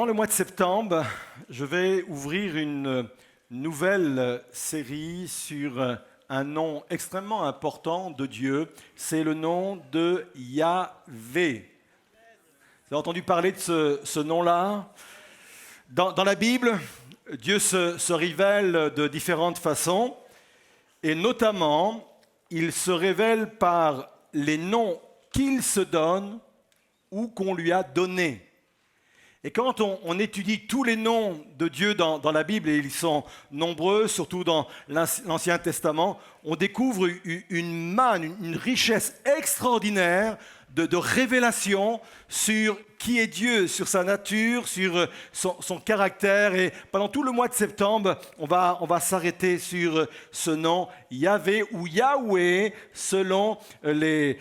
Pendant le mois de septembre, je vais ouvrir une nouvelle série sur un nom extrêmement important de Dieu. C'est le nom de Yahvé. Vous avez entendu parler de ce nom-là? Dans la Bible, Dieu se révèle de différentes façons, et notamment, il se révèle par les noms qu'il se donne ou qu'on lui a donnés. Et quand on étudie tous les noms de Dieu dans la Bible, et ils sont nombreux, surtout dans l'Ancien Testament, on découvre une manne, une richesse extraordinaire de révélations sur qui est Dieu, sur sa nature, sur son caractère. Et pendant tout le mois de septembre, on va s'arrêter sur ce nom Yahvé ou Yahweh selon les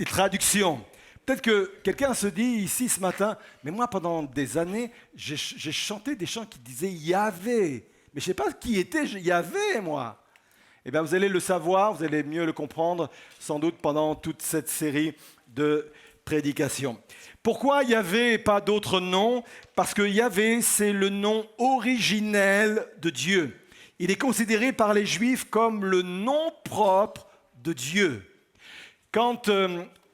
traductions. Peut-être que quelqu'un se dit ici ce matin, mais moi pendant des années, j'ai chanté des chants qui disaient Yahvé. Mais je ne sais pas qui était Yahvé, moi. Eh bien, vous allez le savoir, vous allez mieux le comprendre, sans doute pendant toute cette série de prédications. Pourquoi Yahvé et pas d'autres noms? Parce que Yahvé, c'est le nom originel de Dieu. Il est considéré par les Juifs comme le nom propre de Dieu. Quand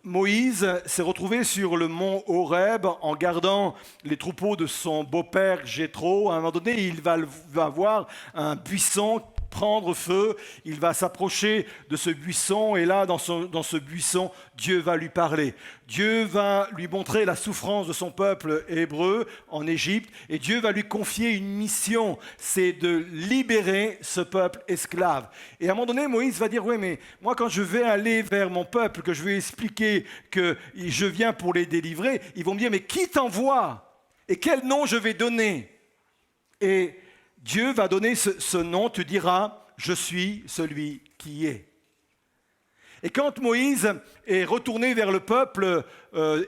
Moïse s'est retrouvé sur le mont Horeb en gardant les troupeaux de son beau-père Jéthro. À un moment donné, il va voir un buisson prendre feu, il va s'approcher de ce buisson et là, dans ce buisson, Dieu va lui parler. Dieu va lui montrer la souffrance de son peuple hébreu en Égypte et Dieu va lui confier une mission, c'est de libérer ce peuple esclave. Et à un moment donné, Moïse va dire, oui, mais moi quand je vais aller vers mon peuple, que je vais expliquer que je viens pour les délivrer, ils vont me dire, mais qui t'envoie? Et quel nom je vais donner? Et Dieu va donner ce nom, tu diras, je suis celui qui est. Et quand Moïse est retourné vers le peuple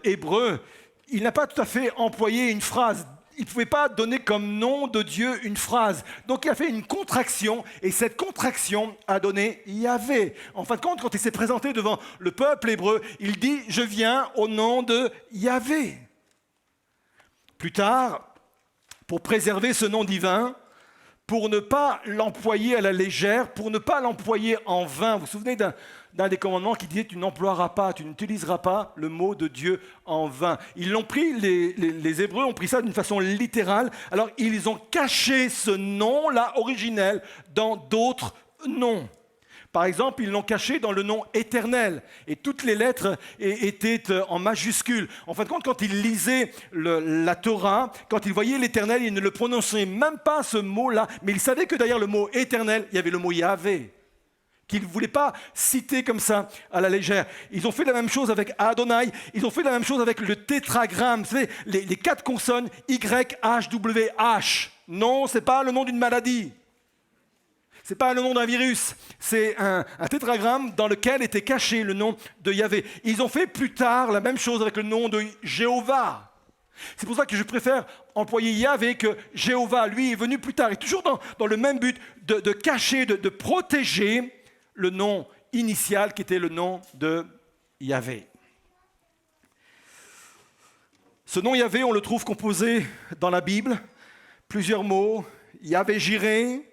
hébreu, il n'a pas tout à fait employé une phrase. Il ne pouvait pas donner comme nom de Dieu une phrase. Donc il a fait une contraction, et cette contraction a donné Yahvé. En fin de compte, quand il s'est présenté devant le peuple hébreu, il dit, je viens au nom de Yahvé. Plus tard, pour préserver ce nom divin, pour ne pas l'employer à la légère, pour ne pas l'employer en vain. Vous vous souvenez d'un des commandements qui disait « tu n'emploieras pas, tu n'utiliseras pas le mot de Dieu en vain ». Ils l'ont pris, les Hébreux ont pris ça d'une façon littérale. Alors ils ont caché ce nom-là originel dans d'autres noms. Par exemple, ils l'ont caché dans le nom éternel. Et toutes les lettres étaient en majuscules. En fin de compte, quand ils lisaient la Torah, quand ils voyaient l'éternel, ils ne le prononçaient même pas ce mot-là. Mais ils savaient que derrière le mot éternel, il y avait le mot Yahvé, qu'ils ne voulaient pas citer comme ça à la légère. Ils ont fait la même chose avec Adonai. Ils ont fait la même chose avec le tétragramme. Vous savez, les 4 consonnes YHWH. Non, ce n'est pas le nom d'une maladie. Ce n'est pas le nom d'un virus, c'est un tétragramme dans lequel était caché le nom de Yahvé. Ils ont fait plus tard la même chose avec le nom de Jéhovah. C'est pour ça que je préfère employer Yahvé que Jéhovah. Lui est venu plus tard, et toujours dans le même but de cacher, de protéger le nom initial qui était le nom de Yahvé. Ce nom Yahvé, on le trouve composé dans la Bible, plusieurs mots, Yahvé Jireh,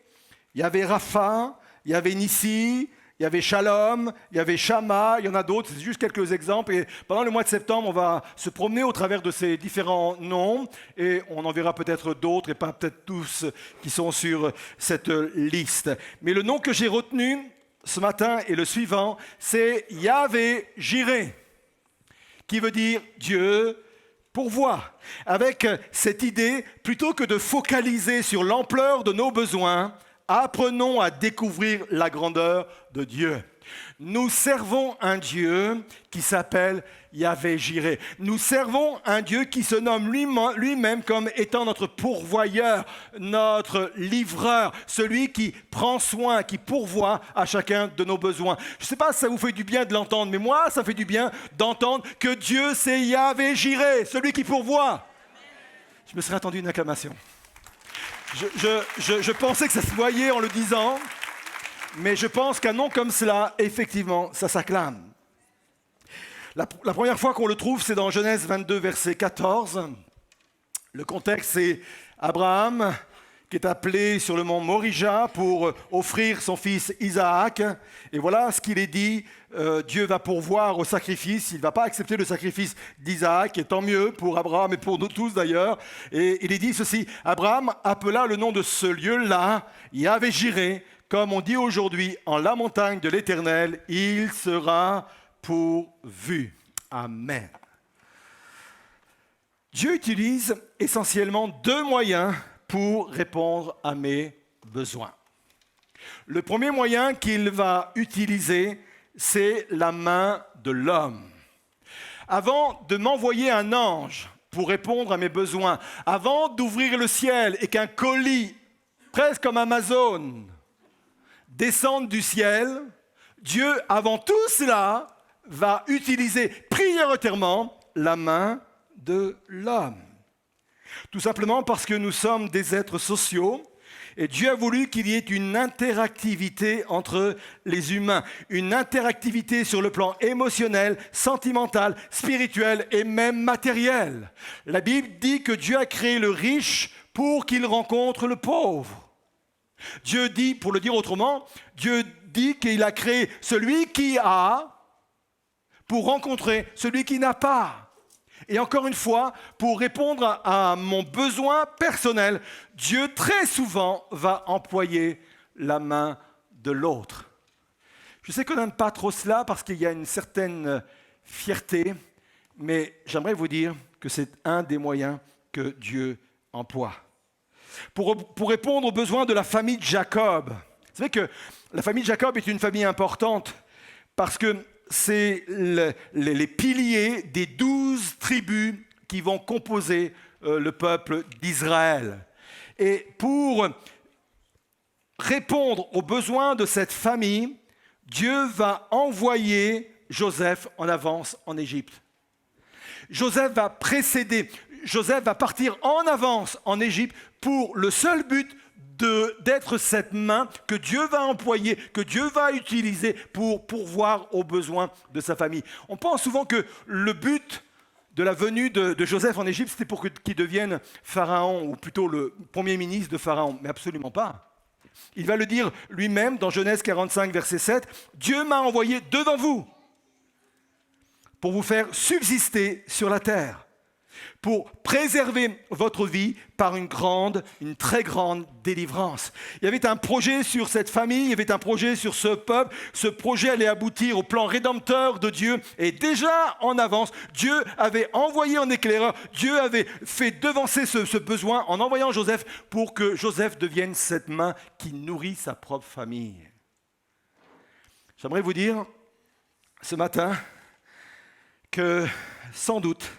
Yahvé Rapha, Yahvé Nissi, Yahvé Shalom, Yahvé Shama, il y en a d'autres, c'est juste quelques exemples. Et pendant le mois de septembre, on va se promener au travers de ces différents noms et on en verra peut-être d'autres et pas peut-être tous qui sont sur cette liste. Mais le nom que j'ai retenu ce matin est le suivant, c'est Yahvé Jireh, qui veut dire Dieu pourvoit. Avec cette idée, plutôt que de focaliser sur l'ampleur de nos besoins, apprenons à découvrir la grandeur de Dieu. Nous servons un Dieu qui s'appelle Yahvé Jireh. Nous servons un Dieu qui se nomme lui-même comme étant notre pourvoyeur, notre livreur, celui qui prend soin, qui pourvoit à chacun de nos besoins. Je ne sais pas si ça vous fait du bien de l'entendre, mais moi, ça fait du bien d'entendre que Dieu, c'est Yahvé Jireh, celui qui pourvoit. Je me serais attendu une acclamation. Je pensais que ça se voyait en le disant, mais je pense qu'un nom comme cela, effectivement, ça s'acclame. La première fois qu'on le trouve, c'est dans Genèse 22, verset 14. Le contexte, c'est Abraham qui est appelé sur le mont Morija pour offrir son fils Isaac. Et voilà ce qu'il est dit, Dieu va pourvoir au sacrifice, il ne va pas accepter le sacrifice d'Isaac, et tant mieux pour Abraham et pour nous tous d'ailleurs. Et il est dit ceci, Abraham appela le nom de ce lieu-là, Yahvé-Jiré, comme on dit aujourd'hui, en la montagne de l'Éternel, il sera pourvu. Amen. Dieu utilise essentiellement deux moyens pour répondre à mes besoins. Le premier moyen qu'il va utiliser, c'est la main de l'homme. Avant de m'envoyer un ange pour répondre à mes besoins, avant d'ouvrir le ciel et qu'un colis, presque comme Amazon, descende du ciel, Dieu, avant tout cela, va utiliser prioritairement la main de l'homme. Tout simplement parce que nous sommes des êtres sociaux et Dieu a voulu qu'il y ait une interactivité entre les humains, une interactivité sur le plan émotionnel, sentimental, spirituel et même matériel. La Bible dit que Dieu a créé le riche pour qu'il rencontre le pauvre. Dieu dit, pour le dire autrement, Dieu dit qu'il a créé celui qui a pour rencontrer celui qui n'a pas. Et encore une fois, pour répondre à mon besoin personnel, Dieu très souvent va employer la main de l'autre. Je sais qu'on n'aime pas trop cela parce qu'il y a une certaine fierté, mais j'aimerais vous dire que c'est un des moyens que Dieu emploie. Pour répondre aux besoins de la famille de Jacob, vous savez que la famille de Jacob est une famille importante parce que c'est les piliers des 12 tribus qui vont composer le peuple d'Israël. Et pour répondre aux besoins de cette famille, Dieu va envoyer Joseph en avance en Égypte. Joseph va précéder, Joseph va partir en avance en Égypte pour le seul but d'être cette main que Dieu va employer, que Dieu va utiliser pour pourvoir aux besoins de sa famille. On pense souvent que le but de la venue de Joseph en Égypte, c'était pour qu'il devienne pharaon, ou plutôt le premier ministre de Pharaon, mais absolument pas. Il va le dire lui-même dans Genèse 45, verset 7, « Dieu m'a envoyé devant vous pour vous faire subsister sur la terre. » Pour préserver votre vie par une très grande délivrance. Il y avait un projet sur cette famille, il y avait un projet sur ce peuple. Ce projet allait aboutir au plan rédempteur de Dieu. Et déjà en avance, Dieu avait envoyé un éclaireur, Dieu avait fait devancer ce besoin en envoyant Joseph pour que Joseph devienne cette main qui nourrit sa propre famille. J'aimerais vous dire ce matin que sans doute,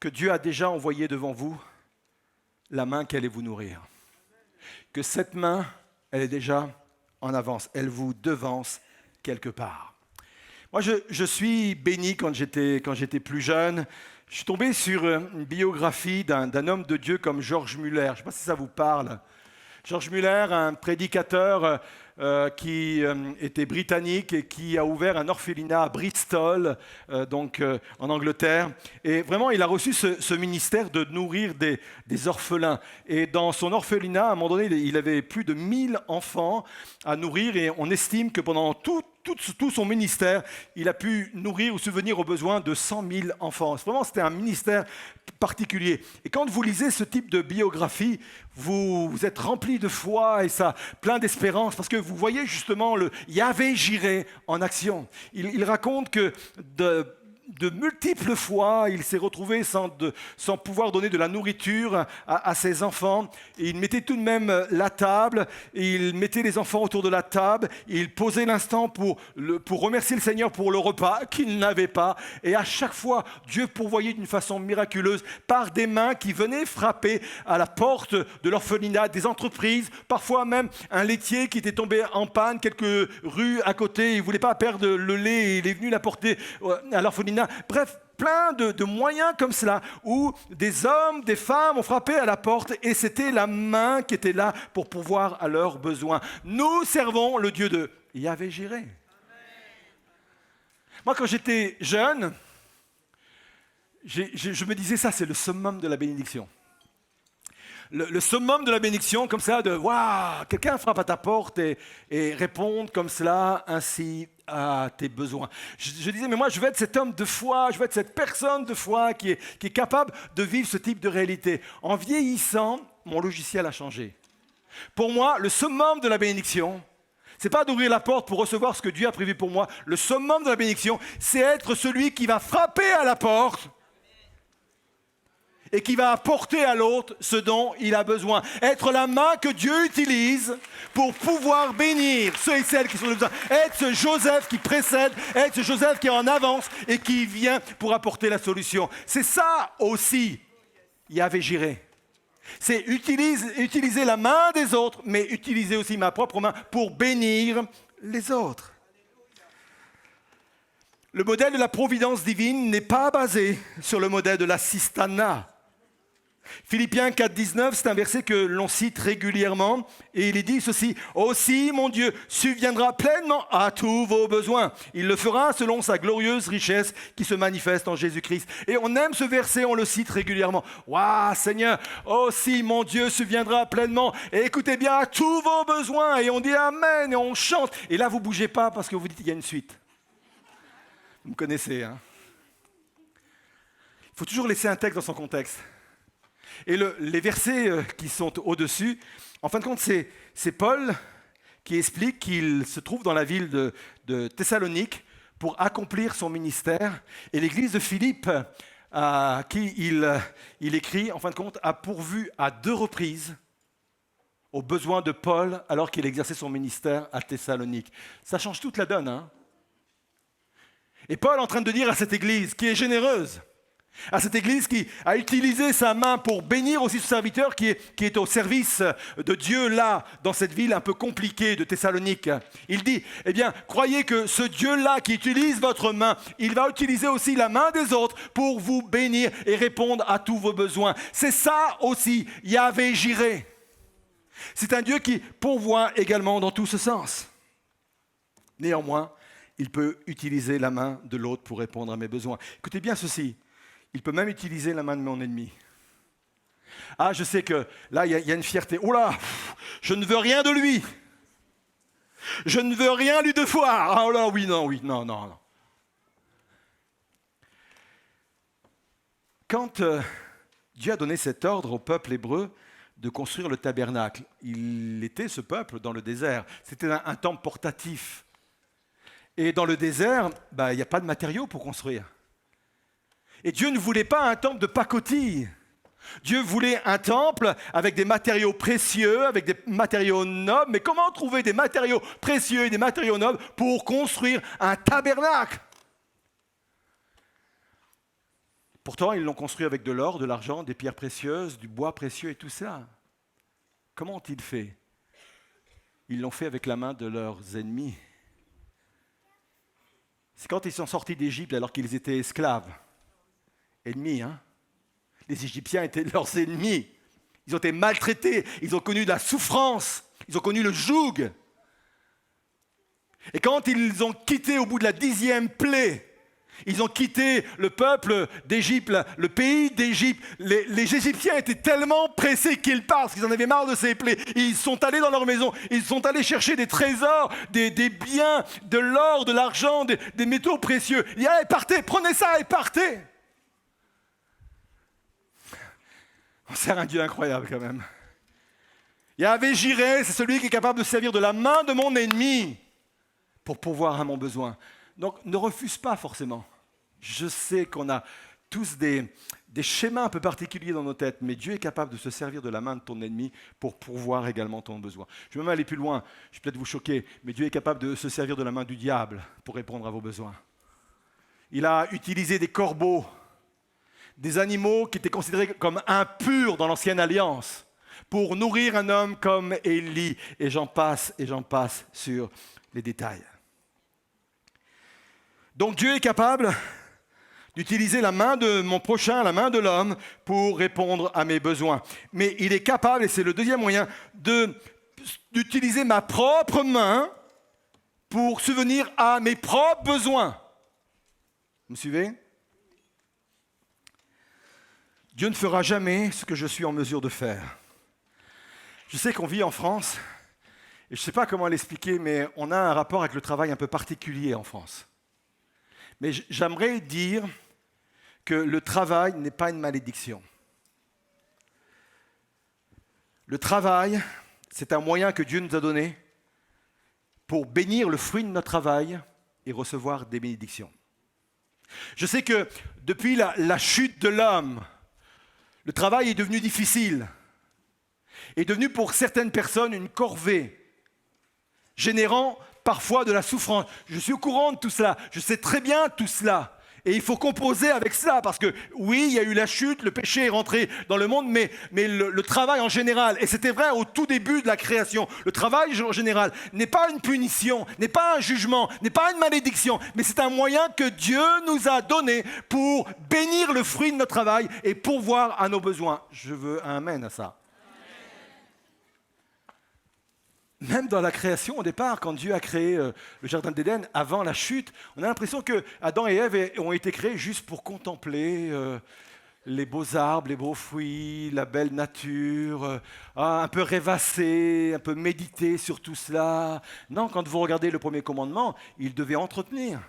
que Dieu a déjà envoyé devant vous la main qui allait vous nourrir. Que cette main, elle est déjà en avance, elle vous devance quelque part. Moi, je suis béni quand j'étais plus jeune. Je suis tombé sur une biographie d'un homme de Dieu comme George Muller. Je ne sais pas si ça vous parle. George Muller, un prédicateur qui était britannique et qui a ouvert un orphelinat à Bristol, en Angleterre. Et vraiment, il a reçu ce ministère de nourrir des orphelins. Et dans son orphelinat, à un moment donné, il avait plus de 1000 enfants à nourrir. Et on estime que pendant tout son ministère, il a pu nourrir ou subvenir aux besoins de 100 000 enfants. Vraiment, c'était un ministère particulier. Et quand vous lisez ce type de biographie, vous êtes rempli de foi et ça, plein d'espérance, parce que vous voyez justement le Yahvé-Jiré en action. Il raconte que de multiples fois, il s'est retrouvé sans pouvoir donner de la nourriture à ses enfants. Et il mettait tout de même la table, et il mettait les enfants autour de la table, et il posait l'instant pour remercier le Seigneur pour le repas qu'il n'avait pas. Et à chaque fois, Dieu pourvoyait d'une façon miraculeuse par des mains qui venaient frapper à la porte de l'orphelinat, des entreprises, parfois même un laitier qui était tombé en panne quelques rues à côté, il ne voulait pas perdre le lait, et il est venu l'apporter à l'orphelinat. Bref, plein de moyens comme cela, où des hommes, des femmes ont frappé à la porte et c'était la main qui était là pour pourvoir à leurs besoins. Nous servons le Dieu de Yahvé-Jiré. Moi, quand j'étais jeune, je me disais ça, c'est le summum de la bénédiction. le summum de la bénédiction, comme ça, de waouh, quelqu'un frappe à ta porte et répondre comme cela, ainsi à tes besoins. Je disais, mais moi, je veux être cet homme de foi, je veux être cette personne de foi qui est capable de vivre ce type de réalité. En vieillissant, mon logiciel a changé. Pour moi, le summum de la bénédiction, c'est pas d'ouvrir la porte pour recevoir ce que Dieu a prévu pour moi. Le summum de la bénédiction, c'est être celui qui va frapper à la porte et qui va apporter à l'autre ce dont il a besoin. Être la main que Dieu utilise pour pouvoir bénir ceux et celles qui sont besoin. Être ce Joseph qui précède, être ce Joseph qui est en avance et qui vient pour apporter la solution. C'est ça aussi, Yahvé Jireh. C'est utiliser la main des autres, mais utiliser aussi ma propre main pour bénir les autres. Le modèle de la providence divine n'est pas basé sur le modèle de l'assistanat. Philippiens 4,19, c'est un verset que l'on cite régulièrement et il est dit ceci: « Aussi mon Dieu subviendra pleinement à tous vos besoins. Il le fera selon sa glorieuse richesse qui se manifeste en Jésus-Christ. » Et on aime ce verset, on le cite régulièrement. « Waouh Seigneur, aussi mon Dieu subviendra pleinement et écoutez bien à tous vos besoins. » Et on dit Amen et on chante. Et là vous ne bougez pas parce que vous dites qu'il y a une suite. Vous me connaissez, hein? Il faut toujours laisser un texte dans son contexte. Et les versets qui sont au-dessus, en fin de compte, c'est Paul qui explique qu'il se trouve dans la ville de Thessalonique pour accomplir son ministère. Et l'église de Philippe, à qui il écrit, en fin de compte, a pourvu à 2 reprises aux besoins de Paul alors qu'il exerçait son ministère à Thessalonique. Ça change toute la donne, hein? Et Paul est en train de dire à cette église qui est généreuse, à cette église qui a utilisé sa main pour bénir aussi ce serviteur qui est au service de Dieu là, dans cette ville un peu compliquée de Thessalonique. Il dit, eh bien, croyez que ce Dieu-là qui utilise votre main, il va utiliser aussi la main des autres pour vous bénir et répondre à tous vos besoins. C'est ça aussi, Yahvé Jireh. C'est un Dieu qui pourvoit également dans tout ce sens. Néanmoins, il peut utiliser la main de l'autre pour répondre à mes besoins. Écoutez bien ceci. Il peut même utiliser la main de mon ennemi. Ah, je sais que là, il y a une fierté. Oh là, je ne veux rien de lui. Je ne veux rien lui devoir. Ah là, oui, non. Quand Dieu a donné cet ordre au peuple hébreu de construire le tabernacle, il était ce peuple dans le désert. C'était un temple portatif. Et dans le désert, il n'y a pas de matériaux pour construire. Et Dieu ne voulait pas un temple de pacotille. Dieu voulait un temple avec des matériaux précieux, avec des matériaux nobles. Mais comment trouver des matériaux précieux et des matériaux nobles pour construire un tabernacle? Pourtant, ils l'ont construit avec de l'or, de l'argent, des pierres précieuses, du bois précieux et tout ça. Comment ont-ils fait? Ils l'ont fait avec la main de leurs ennemis. C'est quand ils sont sortis d'Égypte alors qu'ils étaient esclaves. Ennemis, hein? Les Égyptiens étaient leurs ennemis. Ils ont été maltraités, ils ont connu de la souffrance, ils ont connu le joug. Et quand ils ont quitté au bout de la 10e plaie, ils ont quitté le peuple d'Égypte, le pays d'Égypte. Les Égyptiens étaient tellement pressés qu'ils partent, parce qu'ils en avaient marre de ces plaies. Ils sont allés dans leur maison, ils sont allés chercher des trésors, des biens, de l'or, de l'argent, des métaux précieux. Ils disent, allez, partez, prenez ça et partez. On sert un Dieu incroyable quand même. Yahvé Jireh, c'est celui qui est capable de servir de la main de mon ennemi pour pourvoir à mon besoin. Donc ne refuse pas forcément. Je sais qu'on a tous des schémas un peu particuliers dans nos têtes, mais Dieu est capable de se servir de la main de ton ennemi pour pourvoir également ton besoin. Je vais même aller plus loin, je vais peut-être vous choquer, mais Dieu est capable de se servir de la main du diable pour répondre à vos besoins. Il a utilisé des corbeaux, des animaux qui étaient considérés comme impurs dans l'ancienne alliance, pour nourrir un homme comme Élie, et j'en passe sur les détails. Donc Dieu est capable d'utiliser la main de mon prochain, la main de l'homme, pour répondre à mes besoins. Mais il est capable, et c'est le deuxième moyen, d'utiliser ma propre main pour subvenir à mes propres besoins. Vous me suivez? Dieu ne fera jamais ce que je suis en mesure de faire. Je sais qu'on vit en France, et je ne sais pas comment l'expliquer, mais on a un rapport avec le travail un peu particulier en France. Mais j'aimerais dire que le travail n'est pas une malédiction. Le travail, c'est un moyen que Dieu nous a donné pour bénir le fruit de notre travail et recevoir des bénédictions. Je sais que depuis la chute de l'homme, le travail est devenu difficile, est devenu pour certaines personnes une corvée, générant parfois de la souffrance. Je suis au courant de tout cela, je sais très bien tout cela. Et il faut composer avec cela, parce que oui, il y a eu la chute, le péché est rentré dans le monde, mais le travail en général, et c'était vrai au tout début de la création, le travail en général n'est pas une punition, n'est pas un jugement, n'est pas une malédiction, mais c'est un moyen que Dieu nous a donné pour bénir le fruit de notre travail et pourvoir à nos besoins. Je veux un amen à ça. Même dans la création, au départ, quand Dieu a créé le Jardin d'Éden, avant la chute, on a l'impression que Adam et Ève ont été créés juste pour contempler les beaux arbres, les beaux fruits, la belle nature, un peu rêvasser, un peu méditer sur tout cela. Non, quand vous regardez le premier commandement, ils devaient entretenir.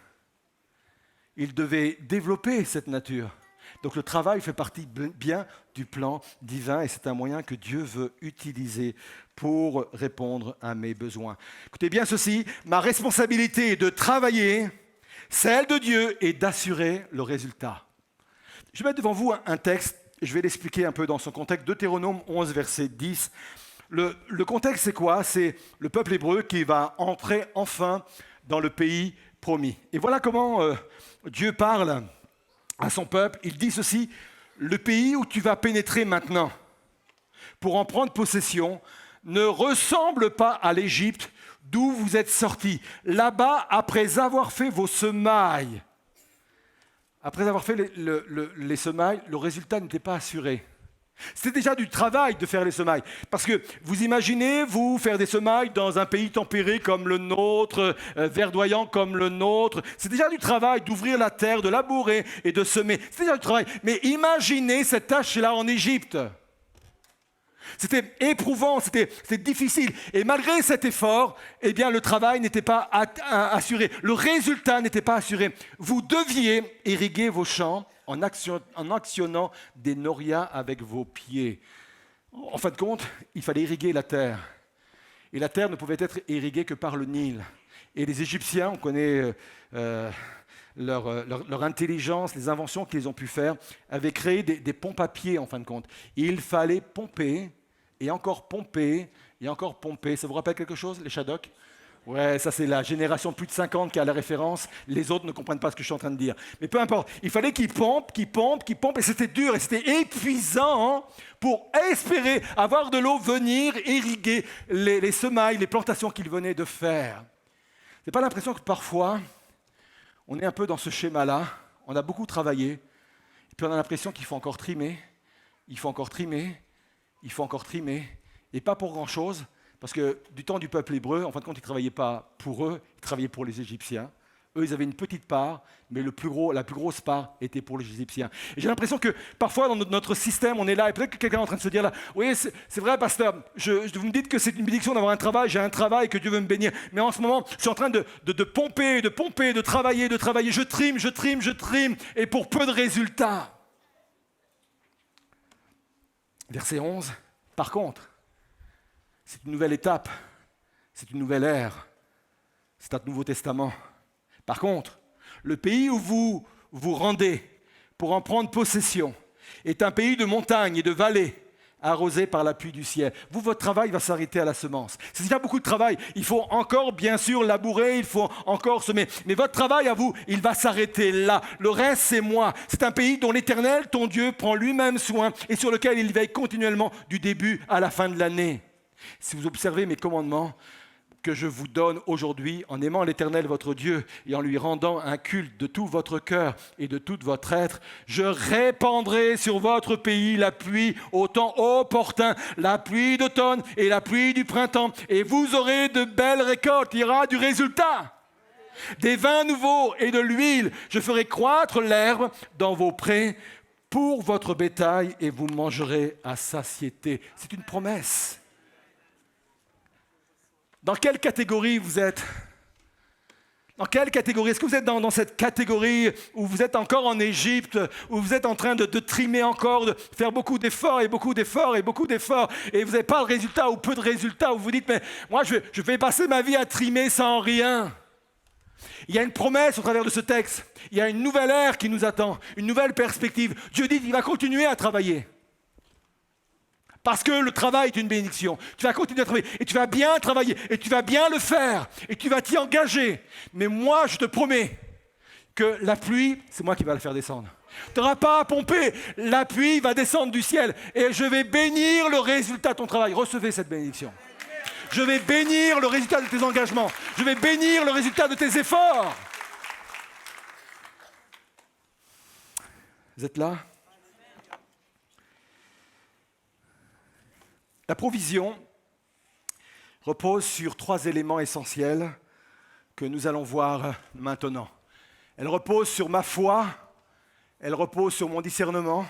Ils devaient développer cette nature. Donc le travail fait partie bien du plan divin et c'est un moyen que Dieu veut utiliser pour répondre à mes besoins. Écoutez bien ceci, ma responsabilité est de travailler, celle de Dieu est d'assurer le résultat. Je vais mettre devant vous un texte, je vais l'expliquer un peu dans son contexte, Deutéronome 11, verset 10. Le contexte c'est quoi? C'est le peuple hébreu qui va entrer enfin dans le pays promis. Et voilà comment Dieu parle à son peuple, il dit ceci, le pays où tu vas pénétrer maintenant pour en prendre possession ne ressemble pas à l'Égypte d'où vous êtes sortis. Là-bas, après avoir fait vos semailles, après avoir fait les semailles, le résultat n'était pas assuré. C'était déjà du travail de faire les semailles. Parce que vous imaginez, vous, faire des semailles dans un pays tempéré comme le nôtre, verdoyant comme le nôtre. C'est déjà du travail d'ouvrir la terre, de labourer et de semer. C'est déjà du travail. Mais imaginez cette tâche-là en Égypte. C'était éprouvant, c'était difficile. Et malgré cet effort, eh bien, le travail n'était pas assuré. Le résultat n'était pas assuré. Vous deviez irriguer vos champs en actionnant des norias avec vos pieds. En fin de compte, il fallait irriguer la terre. Et la terre ne pouvait être irriguée que par le Nil. Et les Égyptiens, on connaît leur intelligence, les inventions qu'ils ont pu faire, avaient créé des pompes à pied, en fin de compte. Il fallait pomper, et encore pomper, et encore pomper. Ça vous rappelle quelque chose, les Shadocks? Ouais, ça c'est la génération plus de 50 qui a la référence. Les autres ne comprennent pas ce que je suis en train de dire. Mais peu importe, il fallait qu'ils pompent, et c'était dur, et c'était épuisant pour espérer avoir de l'eau, venir irriguer les semailles, les plantations qu'ils venaient de faire. Vous n'avez pas l'impression que parfois, on est un peu dans ce schéma-là, on a beaucoup travaillé, et puis on a l'impression qu'il faut encore trimer, il faut encore trimer, il faut encore trimer, et pas pour grand-chose, parce que du temps du peuple hébreu, en fin de compte, ils ne travaillaient pas pour eux, ils travaillaient pour les Égyptiens. Eux, ils avaient une petite part, mais la plus grosse part était pour les Égyptiens. Et j'ai l'impression que parfois, dans notre système, on est là, et peut-être que quelqu'un est en train de se dire là, oui, c'est vrai, pasteur, vous me dites que c'est une bénédiction d'avoir un travail, j'ai un travail, que Dieu veut me bénir. Mais en ce moment, je suis en train de pomper, de travailler, je trime, et pour peu de résultats. Verset 11, par contre, c'est une nouvelle étape, c'est une nouvelle ère, c'est un nouveau testament. Par contre, le pays où vous vous rendez pour en prendre possession est un pays de montagnes et de vallées arrosé par la pluie du ciel. Vous, votre travail va s'arrêter à la semence. C'est déjà beaucoup de travail. Il faut encore, bien sûr, labourer, il faut encore semer. Mais votre travail à vous, il va s'arrêter là. Le reste, c'est moi. C'est un pays dont l'Éternel, ton Dieu, prend lui-même soin et sur lequel il veille continuellement du début à la fin de l'année. Si vous observez mes commandements que je vous donne aujourd'hui en aimant l'Éternel votre Dieu et en lui rendant un culte de tout votre cœur et de tout votre être, je répandrai sur votre pays la pluie au temps opportun, la pluie d'automne et la pluie du printemps, et vous aurez de belles récoltes, il y aura du résultat. Des vins nouveaux et de l'huile, je ferai croître l'herbe dans vos prés pour votre bétail et vous mangerez à satiété. C'est une promesse. Dans quelle catégorie vous êtes? Dans quelle catégorie? Est-ce que vous êtes dans cette catégorie où vous êtes encore en Égypte, où vous êtes en train de trimer encore, de faire beaucoup d'efforts et beaucoup d'efforts et beaucoup d'efforts, et vous n'avez pas de résultat ou peu de résultats, où vous dites, mais moi je vais passer ma vie à trimer sans rien. Il y a une promesse au travers de ce texte. Il y a une nouvelle ère qui nous attend, une nouvelle perspective. Dieu dit qu'il va continuer à travailler. Parce que le travail est une bénédiction. Tu vas continuer à travailler et tu vas bien travailler et tu vas bien le faire et tu vas t'y engager. Mais moi, je te promets que la pluie, c'est moi qui va la faire descendre. Tu n'auras pas à pomper. La pluie va descendre du ciel et je vais bénir le résultat de ton travail. Recevez cette bénédiction. Je vais bénir le résultat de tes engagements. Je vais bénir le résultat de tes efforts. Vous êtes là? La provision repose sur 3 éléments essentiels que nous allons voir maintenant. Elle repose sur ma foi, elle repose sur mon discernement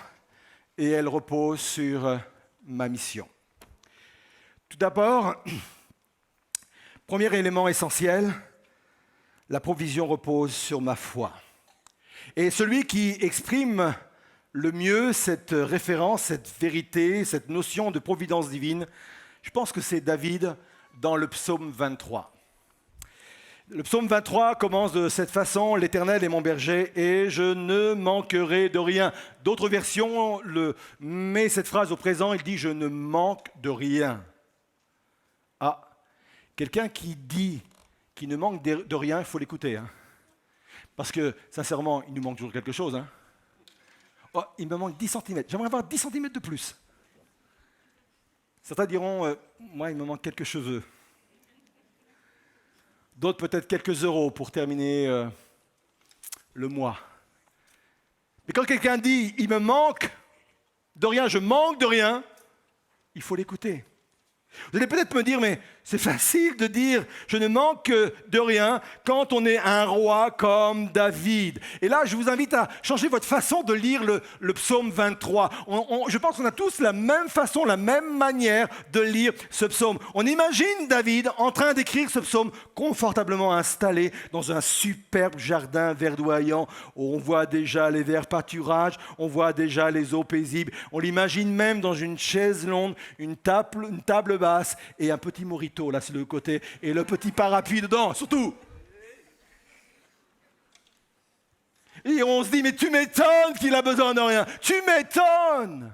et elle repose sur ma mission. Tout d'abord, premier élément essentiel, la provision repose sur ma foi. Et celui qui exprime le mieux cette référence, cette vérité, cette notion de providence divine, je pense que c'est David dans le psaume 23. Le psaume 23 commence de cette façon: « L'Éternel est mon berger et je ne manquerai de rien ». D'autres versions mettent cette phrase au présent, il dit « Je ne manque de rien ». Ah, quelqu'un qui dit qu'il ne manque de rien, il faut l'écouter. Hein. Parce que, sincèrement, il nous manque toujours quelque chose. Hein. Oh, il me manque 10 cm. J'aimerais avoir 10 cm de plus. Certains diront, moi, il me manque quelques cheveux. D'autres, peut-être quelques euros pour terminer le mois. Mais quand quelqu'un dit, il me manque de rien, je manque de rien, il faut l'écouter. Vous allez peut-être me dire, mais c'est facile de dire « je ne manque de rien » quand on est un roi comme David. Et là, je vous invite à changer votre façon de lire le psaume 23. Je pense qu'on a tous la même façon, la même manière de lire ce psaume. On imagine David en train d'écrire ce psaume confortablement installé dans un superbe jardin verdoyant où on voit déjà les verts pâturages, on voit déjà les eaux paisibles. On l'imagine même dans une chaise longue, une table basse et un petit mojito là c'est le côté et le petit parapluie dedans surtout. Et on se dit mais tu m'étonnes qu'il a besoin de rien, tu m'étonnes.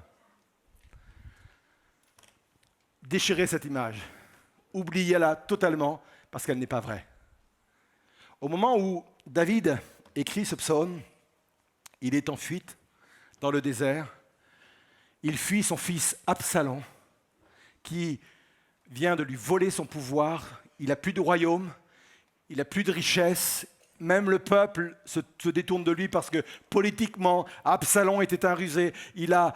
Déchirez cette image, oubliez-la totalement parce qu'elle n'est pas vraie. Au moment où David écrit ce psaume, il est en fuite dans le désert, il fuit son fils Absalom qui vient de lui voler son pouvoir, il n'a plus de royaume, il n'a plus de richesse, même le peuple se détourne de lui parce que politiquement, Absalom était un rusé, il a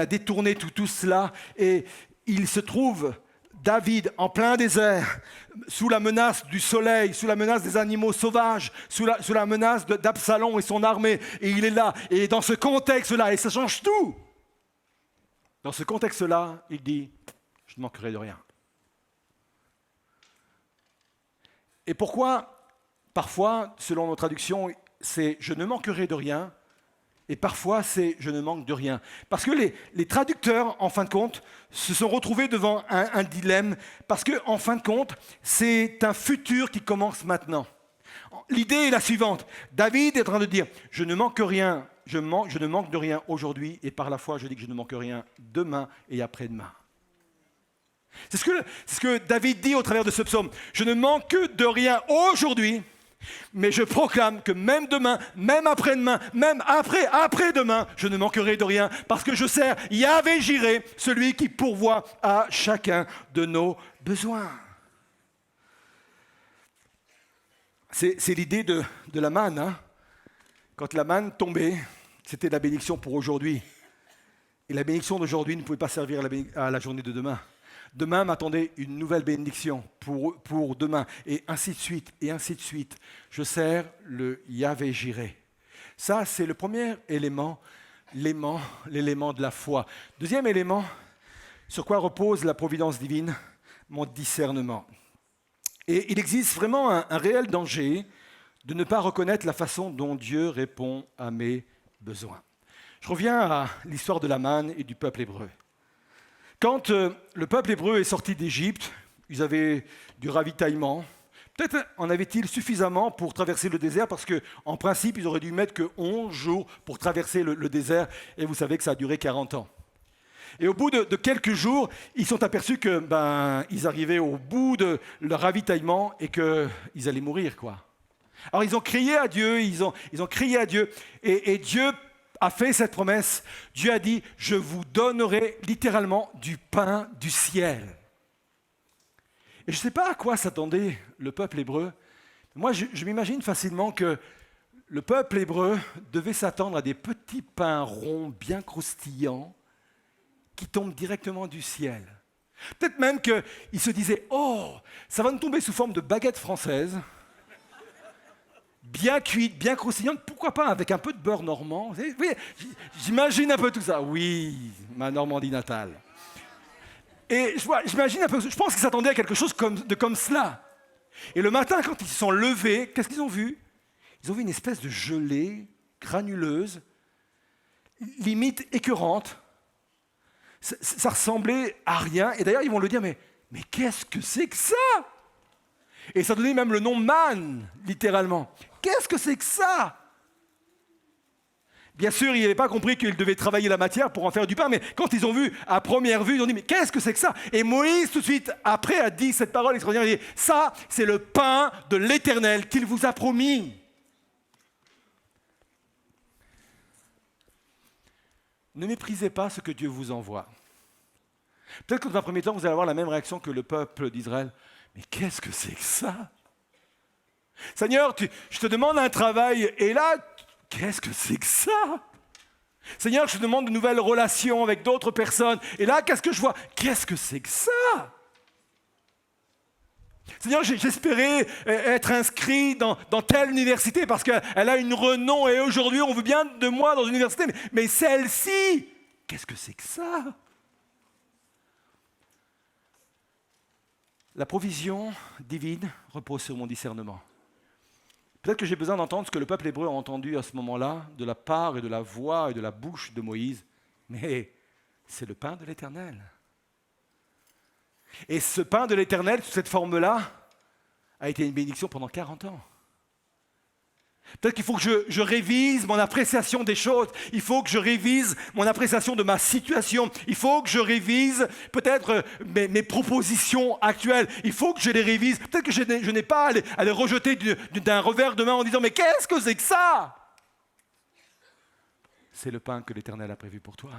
détourné tout cela et il se trouve, David, en plein désert, sous la menace du soleil, sous la menace des animaux sauvages, sous la menace d'Absalom et son armée, et il est là, et dans ce contexte-là, et ça change tout, dans ce contexte-là, il dit, je ne manquerai de rien. Et pourquoi, parfois, selon nos traductions, c'est « je ne manquerai de rien » et parfois c'est « je ne manque de rien ». Parce que les traducteurs, en fin de compte, se sont retrouvés devant un dilemme parce qu'en fin de compte, c'est un futur qui commence maintenant. L'idée est la suivante. David est en train de dire « je ne manque rien, je ne manque de rien aujourd'hui et par la foi, je dis que je ne manque rien demain et après-demain ». C'est ce que David dit au travers de ce psaume. Je ne manque de rien aujourd'hui, mais je proclame que même demain, même après-demain, même après-demain, je ne manquerai de rien parce que je sers Yahvé Jireh, celui qui pourvoit à chacun de nos besoins. C'est l'idée de la manne. Hein. Quand la manne tombait, c'était la bénédiction pour aujourd'hui. Et la bénédiction d'aujourd'hui ne pouvait pas servir à la journée de demain. Demain m'attendait une nouvelle bénédiction pour demain, et ainsi de suite, et ainsi de suite. Je sers le Yahvé Jireh. Ça, c'est le premier élément, l'élément de la foi. Deuxième élément, sur quoi repose la providence divine, mon discernement. Et il existe vraiment un réel danger de ne pas reconnaître la façon dont Dieu répond à mes besoins. Je reviens à l'histoire de la manne et du peuple hébreu. Quand le peuple hébreu est sorti d'Égypte, ils avaient du ravitaillement. Peut-être en avait-il suffisamment pour traverser le désert, parce qu'en principe, ils auraient dû mettre que 11 jours pour traverser le désert, et vous savez que ça a duré 40 ans. Et au bout de quelques jours, ils sont aperçus qu'ils arrivaient au bout de leur ravitaillement et qu'ils allaient mourir, quoi. Alors ils ont crié à Dieu, ils ont crié à Dieu, et Dieu a fait cette promesse. Dieu a dit, je vous donnerai littéralement du pain du ciel. Et je ne sais pas à quoi s'attendait le peuple hébreu. Moi, je m'imagine facilement que le peuple hébreu devait s'attendre à des petits pains ronds, bien croustillants, qui tombent directement du ciel. Peut-être même qu'ils se disaient, oh, ça va nous tomber sous forme de baguettes françaises, bien cuite, bien croustillante, pourquoi pas avec un peu de beurre normand. Oui, j'imagine un peu tout ça. Oui, ma Normandie natale. Et j'imagine un peu, je pense qu'ils s'attendaient à quelque chose comme cela. Et le matin, quand ils se sont levés, qu'est-ce qu'ils ont vu? Ils ont vu une espèce de gelée granuleuse, limite écœurante. Ça ressemblait à rien. Et d'ailleurs, ils vont le dire, mais qu'est-ce que c'est que ça? Et ça donnait même le nom manne, littéralement. Qu'est-ce que c'est que ça? Bien sûr, ils n'avaient pas compris qu'ils devaient travailler la matière pour en faire du pain, mais quand ils ont vu, à première vue, ils ont dit, mais qu'est-ce que c'est que ça? Et Moïse, tout de suite, après, a dit cette parole extraordinaire, il a dit, ça, c'est le pain de l'Éternel qu'il vous a promis. Ne méprisez pas ce que Dieu vous envoie. Peut-être que dans un premier temps, vous allez avoir la même réaction que le peuple d'Israël. Mais qu'est-ce que c'est que ça? Seigneur, je te demande un travail, et là, qu'est-ce que c'est que ça? Seigneur, je te demande de nouvelles relations avec d'autres personnes, et là, qu'est-ce que je vois? Qu'est-ce que c'est que ça? Seigneur, j'espérais être inscrit dans telle université parce qu'elle a une renom, et aujourd'hui, on veut bien de moi dans une université, mais celle-ci, qu'est-ce que c'est que ça? La provision divine repose sur mon discernement. Peut-être que j'ai besoin d'entendre ce que le peuple hébreu a entendu à ce moment-là, de la part et de la voix et de la bouche de Moïse. Mais c'est le pain de l'Éternel. Et ce pain de l'Éternel, sous cette forme-là, a été une bénédiction pendant 40 ans. Peut-être qu'il faut que je révise mon appréciation des choses. Il faut que je révise mon appréciation de ma situation. Il faut que je révise peut-être mes propositions actuelles. Il faut que je les révise. Peut-être que je n'ai pas à les rejeter d'un revers de main en disant « Mais qu'est-ce que c'est que ça ?» C'est le pain que l'Éternel a prévu pour toi.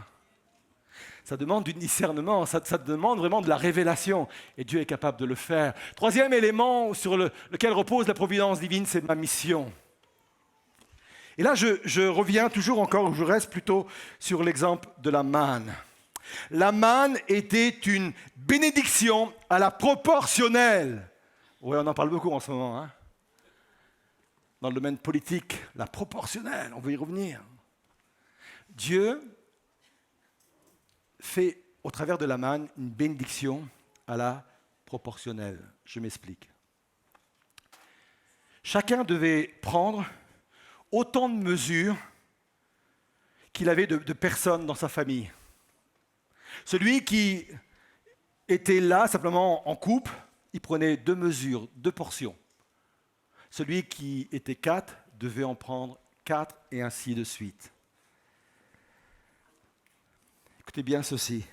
Ça demande du discernement, ça demande vraiment de la révélation. Et Dieu est capable de le faire. Troisième élément sur lequel repose la providence divine, c'est ma mission. Et là, je reviens toujours encore, je reste plutôt sur l'exemple de la manne. La manne était une bénédiction à la proportionnelle. Oui, on en parle beaucoup en ce moment. Hein? Dans le domaine politique, la proportionnelle, on veut y revenir. Dieu fait, au travers de la manne, une bénédiction à la proportionnelle. Je m'explique. Chacun devait prendre autant de mesures qu'il avait de personnes dans sa famille. Celui qui était là simplement en couple, il prenait 2 mesures, 2 portions. Celui qui était 4 devait en prendre 4 et ainsi de suite. Écoutez bien ceci.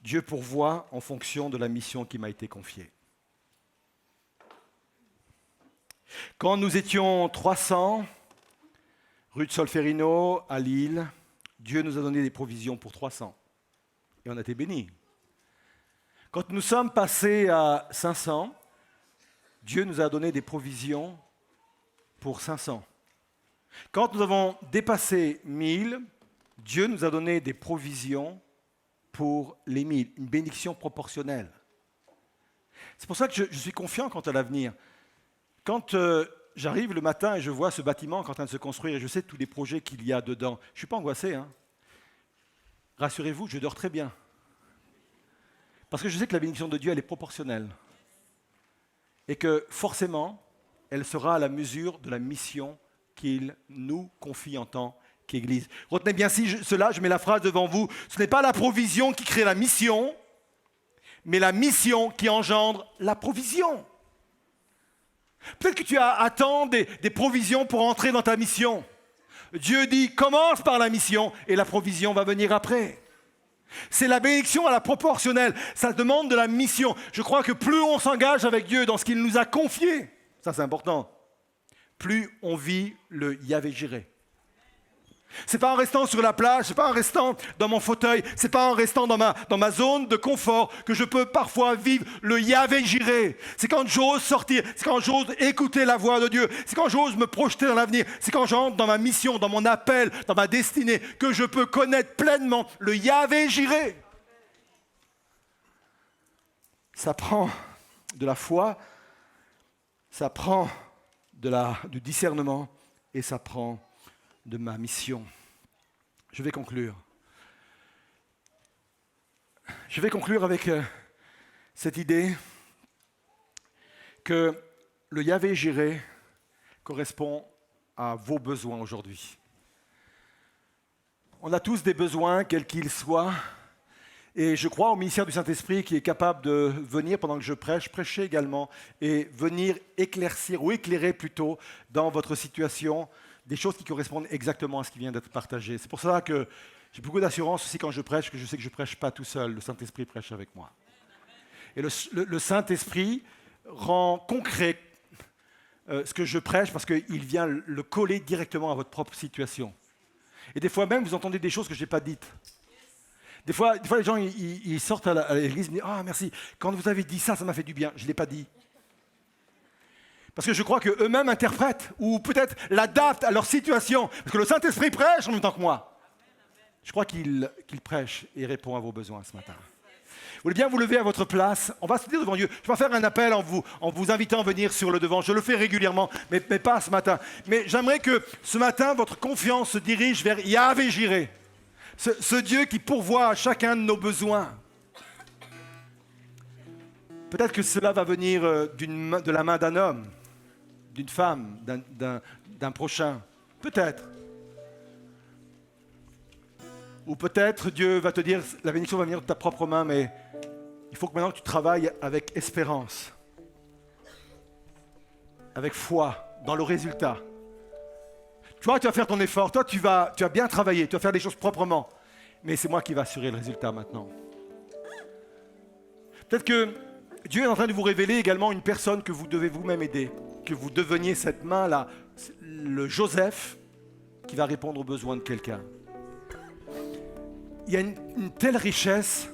Dieu pourvoit en fonction de la mission qui m'a été confiée. Quand nous étions 300, rue de Solferino, à Lille, Dieu nous a donné des provisions pour 300. Et on a été bénis. Quand nous sommes passés à 500, Dieu nous a donné des provisions pour 500. Quand nous avons dépassé 1000, Dieu nous a donné des provisions pour les 1000, une bénédiction proportionnelle. C'est pour ça que je suis confiant quant à l'avenir. Quand j'arrive le matin et je vois ce bâtiment qui est en train de se construire et je sais tous les projets qu'il y a dedans, je ne suis pas angoissé. Hein. Rassurez-vous, je dors très bien. Parce que je sais que la bénédiction de Dieu, elle est proportionnelle. et que forcément, elle sera à la mesure de la mission qu'il nous confie en tant qu'Église. Retenez bien cela, je mets la phrase devant vous. Ce n'est pas la provision qui crée la mission, mais la mission qui engendre la provision. Peut-être que tu attends des provisions pour entrer dans ta mission. Dieu dit, commence par la mission et la provision va venir après. C'est la bénédiction à la proportionnelle. Ça demande de la mission. Je crois que plus on s'engage avec Dieu dans ce qu'il nous a confié, ça c'est important, plus on vit le Yahvé Jireh. C'est pas en restant sur la plage, c'est pas en restant dans mon fauteuil, c'est pas en restant dans ma zone de confort que je peux parfois vivre le Yahvé Jireh. C'est quand j'ose sortir, c'est quand j'ose écouter la voix de Dieu, c'est quand j'ose me projeter dans l'avenir, c'est quand j'entre dans ma mission, dans mon appel, dans ma destinée, que je peux connaître pleinement le Yahvé Jireh. Ça prend de la foi, ça prend du discernement et ça prend de ma mission. Je vais conclure. Je vais conclure avec cette idée que le Yahvé Jireh correspond à vos besoins aujourd'hui. On a tous des besoins, quels qu'ils soient, et je crois au ministère du Saint-Esprit qui est capable de venir pendant que je prêcher également, et venir éclaircir ou éclairer plutôt dans votre situation des choses qui correspondent exactement à ce qui vient d'être partagé. C'est pour ça que j'ai beaucoup d'assurance aussi quand je prêche, que je sais que je ne prêche pas tout seul. Le Saint-Esprit prêche avec moi. Et le Saint-Esprit rend concret ce que je prêche parce qu'il vient le coller directement à votre propre situation. Et des fois même, vous entendez des choses que je n'ai pas dites. Des fois les gens ils sortent à l'église et me disent « Ah, merci, quand vous avez dit ça, ça m'a fait du bien. » Je ne l'ai pas dit. Parce que je crois qu'eux-mêmes interprètent ou peut-être l'adaptent à leur situation. Parce que le Saint-Esprit prêche en même temps que moi. Je crois qu'il prêche et répond à vos besoins ce matin. Vous voulez bien vous lever à votre place? On va se dire devant Dieu. Je vais faire un appel en vous invitant à venir sur le devant. Je le fais régulièrement, mais pas ce matin. Mais j'aimerais que ce matin, votre confiance se dirige vers Yahvé Jireh. Ce Dieu qui pourvoit à chacun de nos besoins. Peut-être que cela va venir de la main d'un homme, d'une femme, d'un prochain. Peut-être. Ou peut-être Dieu va te dire, la bénédiction va venir de ta propre main, mais il faut que maintenant tu travailles avec espérance, avec foi, dans le résultat. Tu vois, tu vas faire ton effort, toi tu vas bien travailler, tu vas faire les choses proprement, mais c'est moi qui vais assurer le résultat maintenant. Peut-être que Dieu est en train de vous révéler également une personne que vous devez vous-même aider, que vous deveniez cette main-là, le Joseph qui va répondre aux besoins de quelqu'un. Il y a une telle richesse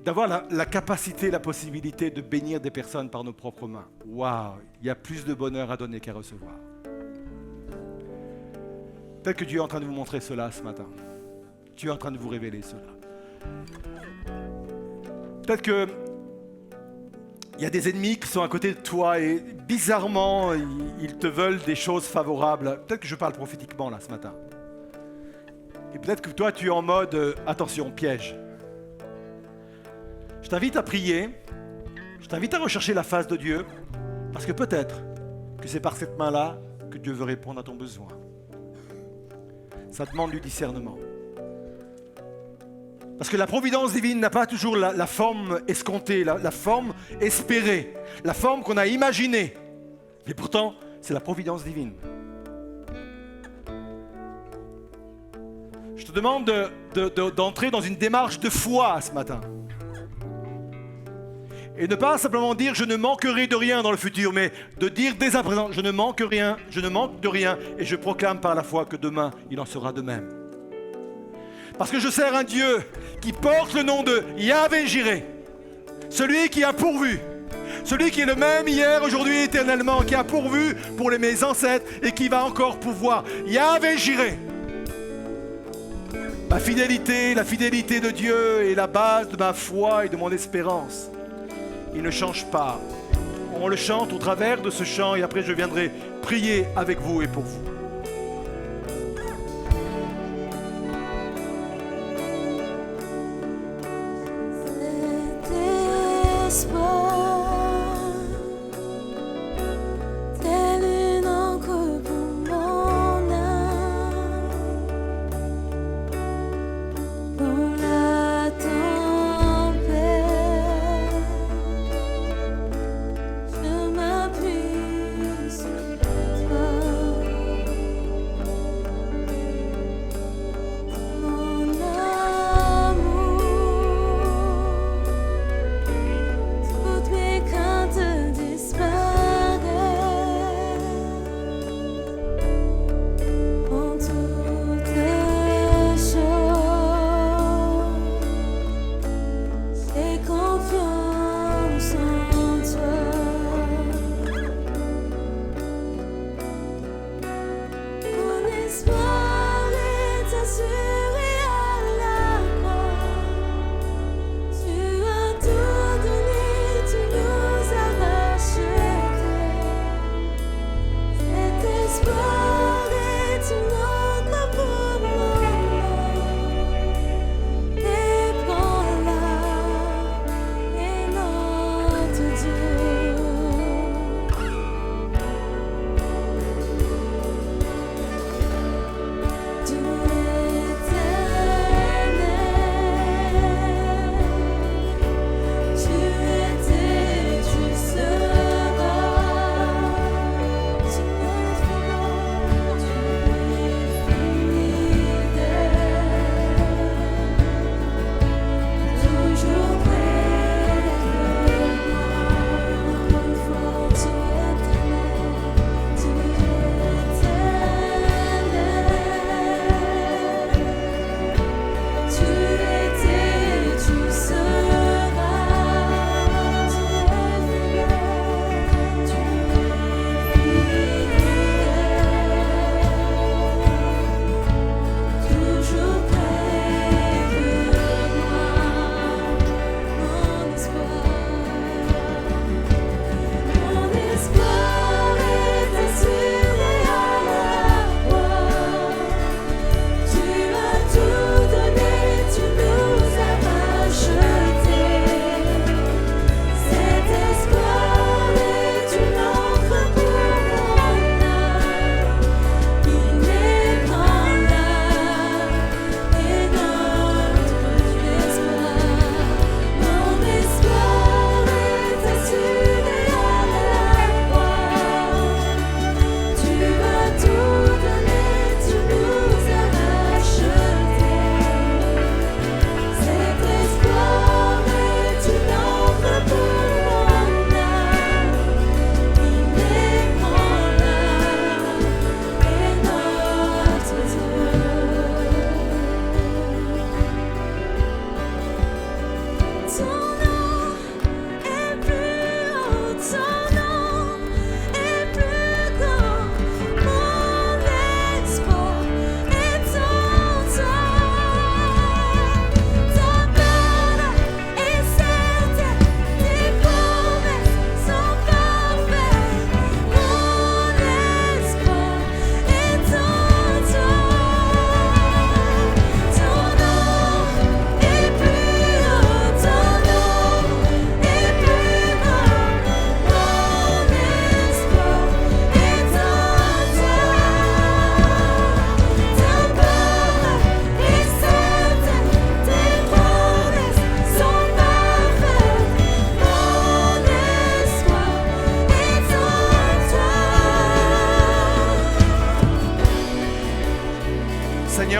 d'avoir la capacité, la possibilité de bénir des personnes par nos propres mains. Waouh, il y a plus de bonheur à donner qu'à recevoir. Peut-être que Dieu est en train de vous montrer cela ce matin. Dieu est en train de vous révéler cela. Peut-être qu'il y a des ennemis qui sont à côté de toi et bizarrement, ils te veulent des choses favorables. Peut-être que je parle prophétiquement là ce matin. Et peut-être que toi, tu es en mode attention, piège. Je t'invite à prier, je t'invite à rechercher la face de Dieu, parce que peut-être que c'est par cette main-là que Dieu veut répondre à ton besoin. Ça demande du discernement. Parce que la providence divine n'a pas toujours la forme escomptée, la forme espérée, la forme qu'on a imaginée. Mais pourtant, c'est la providence divine. Je te demande d'entrer dans une démarche de foi ce matin. Et ne pas simplement dire « je ne manquerai de rien dans le futur », mais de dire dès à présent « je ne manque rien, je ne manque de rien, et je proclame par la foi que demain, il en sera de même ». Parce que je sers un Dieu qui porte le nom de Yahvé Jireh, celui qui a pourvu, celui qui est le même hier, aujourd'hui et éternellement, qui a pourvu pour mes ancêtres et qui va encore pouvoir. Yahvé Jireh. Ma fidélité, la fidélité de Dieu est la base de ma foi et de mon espérance. Il ne change pas. On le chante au travers de ce chant et après je viendrai prier avec vous et pour vous. Cet espoir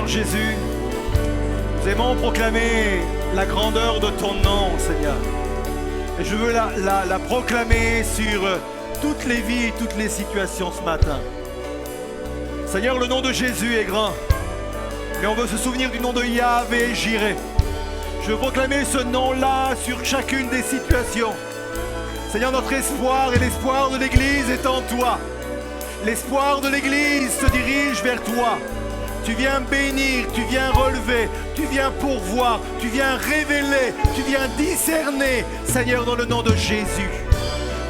Jésus, nous aimons proclamer la grandeur de ton nom, Seigneur. Et je veux la proclamer sur toutes les vies, toutes les situations ce matin. Seigneur, le nom de Jésus est grand, mais on veut se souvenir du nom de Yahvé Jireh. Je veux proclamer ce nom-là sur chacune des situations. Seigneur, notre espoir et l'espoir de l'Église est en toi. L'espoir de l'Église se dirige vers toi. Tu viens bénir, tu viens relever, tu viens pourvoir, tu viens révéler, tu viens discerner, Seigneur, dans le nom de Jésus.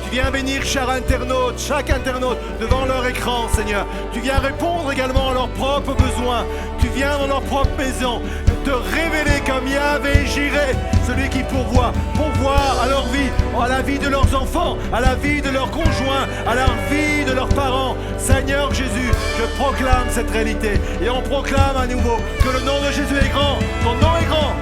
Tu viens bénir chaque internaute devant leur écran, Seigneur. Tu viens répondre également à leurs propres besoins. Tu viens dans leur propre maison te révéler comme Yahvé Jireh, celui qui pourvoit à leur vie, à la vie de leurs enfants, à la vie de leurs conjoints, à la vie de leurs parents. Seigneur Jésus, je proclame cette réalité et on proclame à nouveau que le nom de Jésus est grand, ton nom est grand.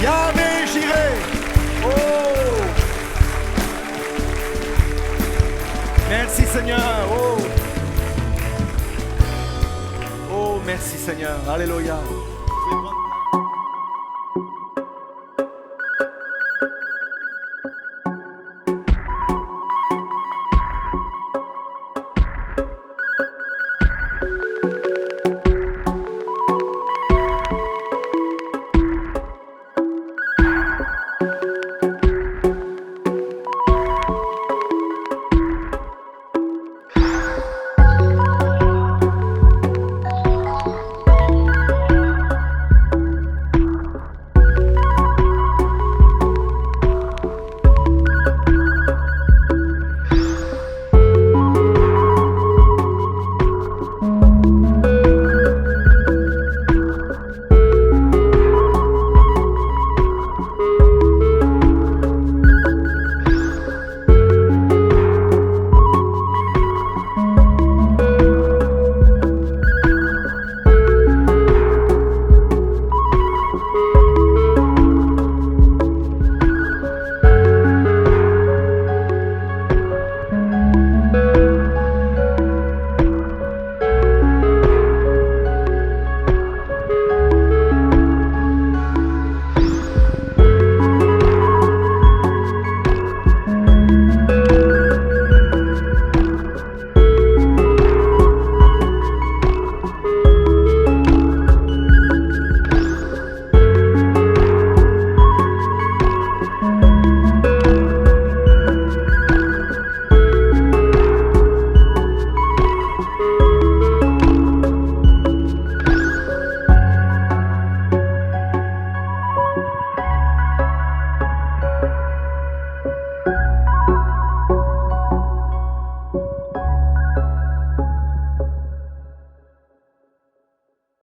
Yahvé Jireh. Oh! Merci Seigneur. Oh! Oh, merci Seigneur. Alléluia.